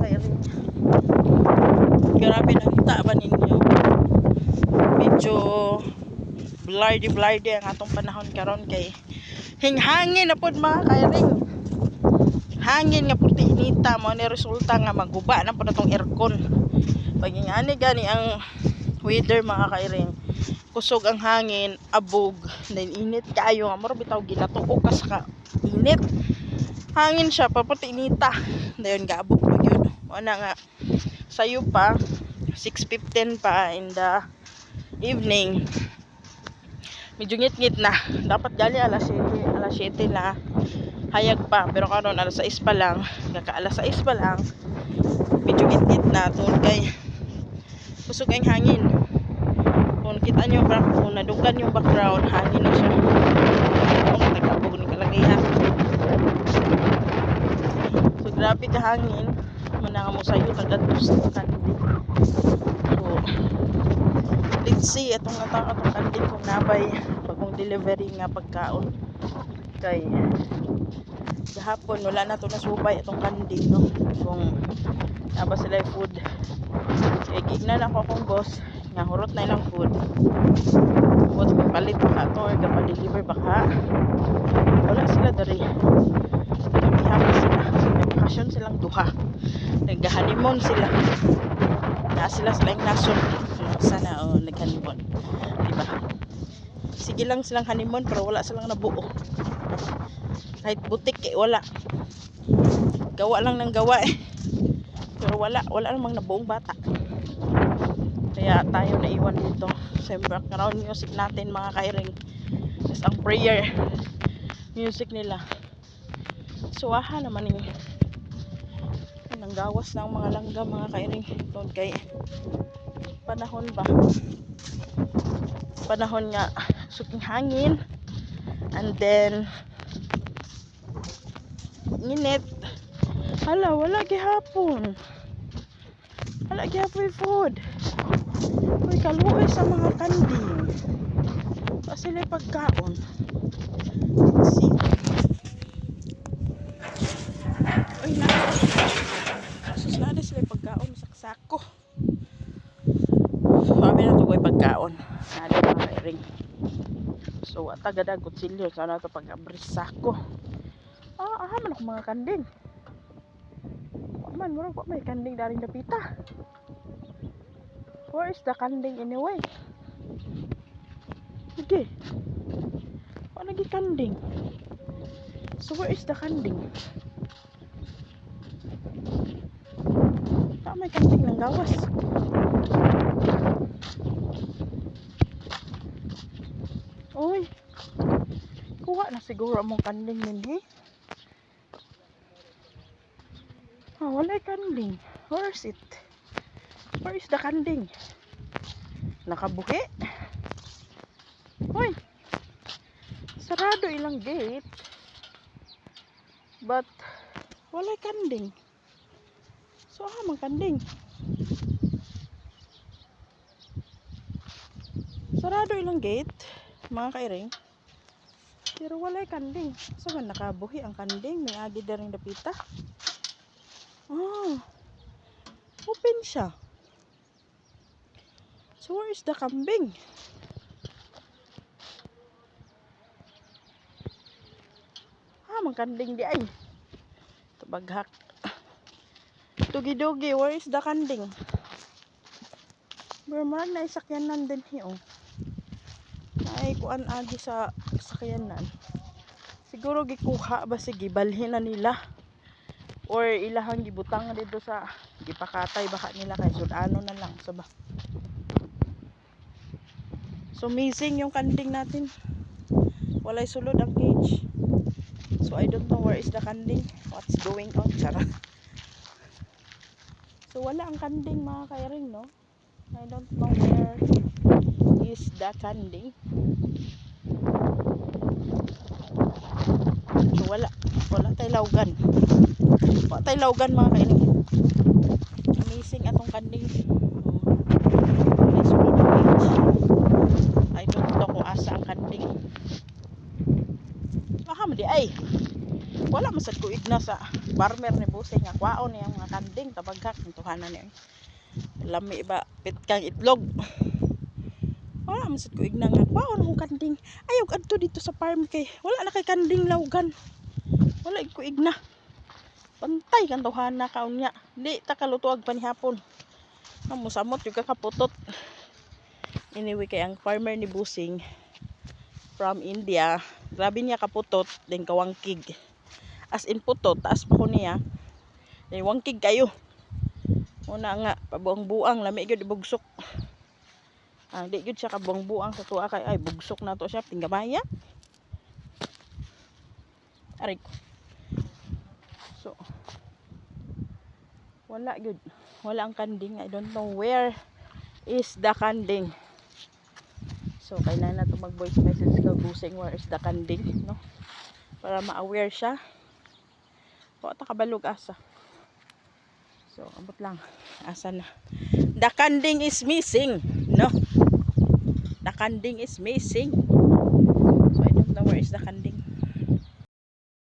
kairing. Grabe nakita ba ninyo? Medyo blardy ang atong panahon karon kay hinghangin na pod mga kairing. Hangin nga puti inita mo ni resulta nga maguba na pod atong aircon. Paging ani gani ang weather mga kairing. Kusog ang hangin, abog, then init kayo nga mura bitaw ginatuo ka sa init. Hangin siya paputi inita. Dayon gaabog mo yun. Wala nga sayo pa 6:15 pa in the evening. Medyo ngit-ngit na. Dapat gali alas 7 na hayag pa. Pero karon alas 6 pa lang. Kaka alas 6 pa lang. Medyo ngit-ngit na. Tungkol kay kusog ang hangin. Kung kita nyo kung nadugan yung background, hangin na siya. Kung nagkabog ni kalagayan. So grabe ka hangin. Mananga mo sa'yo tagadus ng kandi. So let's see itong natang atong kandi kung nabay bagong delivery nga pagkaon. Kay gahapon wala na to nasubay itong kandi no. Kung naba sila yung food. Kaya gignan ako akong boss nga hurot na ilang food. Boss palit baka to or gapa-deliver baka wala sila dari. Nagkabihapon sila. Nagpakasyon silang duha. Naghahanimon sila. Sila yung nasod. Sana naghanimon. Diba? Sige lang silang hanimon pero wala silang nabuo. Kahit butik wala. Gawa lang ng gawa Pero wala namang nabuong bata. Kaya tayo naiwan dito. Siyempre background music natin mga kairing. Just ang prayer music nila. Suwaha naman yung nanggawas ng mga langga mga kairing. Doon kay panahon ba? Panahon nga suking hangin. And then init. Hala, wala gihapon. Wala gihapon food. Uy, kaluoy sa mga kanding. Kasi sila pagkaon. See? Uy, nasuslada sila pagkaon. Saksako. Sabi na ito ko pagkaon. Nada mga kairing. So, atagadag kutsilyo. Sana ito pag-abrisako. Man ako mga kanding. Man, murag may kanding daring napita. Where is the kanding anyway? Okay. Wala lagi kanding. So where is the kanding? May kanding ng gawas. Uy. Kuha na siguro mong kanding din wala kanding. Where is it? Where is the kanding? Nakabuhi. Hoy. Sarado ilang gate. But wala kanding. So mang kanding. Sarado ilang gate, mga kairing. Pero wala kanding. So man nakabuhi ang kanding, may agi daring dapita. Open siya. So where is the kambing? Magkanding di ay. Ito baghak. Tugi-dugi, where is the kanding? Bermarag na isakyanan din hiyo. Ay kuan agi sa sakyanan. Siguro gikuha ba sige balhin na nila. Or ilahang gibutang dito sa gipakatay baka nila kay sudano na lang so ba. So missing yung kanding natin. Walay sulod ang cage. So I don't know where is the kanding. What's going on? Chara. So wala ang kanding mga kairing no. I don't know where is the kanding. So wala tayo lawgan. Wala tayo lawgan mga kairing. Missing atong kanding. I don't know kung asa ang kanding. Di ay wala masad ko igna sa farmer ni Busing nga kwaon niya mga kanding tabaghak tuhanan niya. Lami ba pit kang itlog. Wala man sad ko igna nga kwaon akong kanding. Ayog adto dito sa farm kay wala na kay kanding lawgan. Wala ko igna. Pantay kan tuhanan kaon niya. Di ta kalutuag panihapon. Mamusamot yung kakaputot. Anyway kay ang farmer ni Busing from India, grabe niya kaputot din kawangkig. As in putot, taas pa ko niya. Din wangkig kayo. Una nga pabuang-buang lami gyud bugsok. Di gyud siya kabuang-buang sa tuwa kay ay bugsok na to siya tinggamaya. Aray ko. So wala gyud. Wala ang kanding. I don't know where is the kanding. So, kailangan na ito mag-voice message ka Busing where is the kanding, no? Para ma-aware siya. O, takabalog asa. So, abot lang. Asa na. The kanding is missing, no? The kanding is missing.